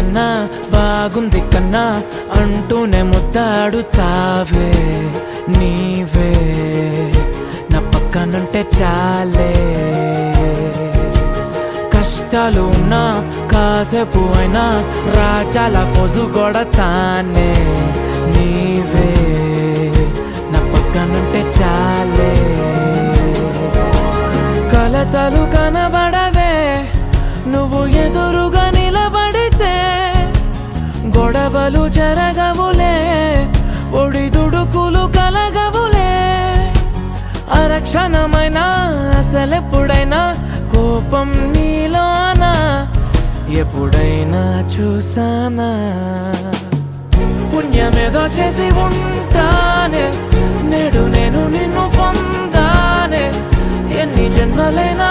కన్నా బాగుంది కన్నా అంటూనే ముద్దాడుతావే నీవే నా పక్కనుంటే చాలే. కష్టాలు ఉన్నా కాసేపు అయినా రాజాల ఫోజు కొడతానే నీవే నా పక్కనుంటే చాలే. కలతలు కనబడవే నువ్వు ఎదురుగా నిలబడితే, గొడవలు జరగవులే ఒడిదుడుకులు కలగవులే. అరక్షణమైనా అసలెప్పుడైనా కోపం నీలోనా ఎప్పుడైనా చూసానా? పుణ్యమేదో చేసి ఉంటానే నేడు నేను నిన్ను పొందానే. ఎన్ని జన్మలైనా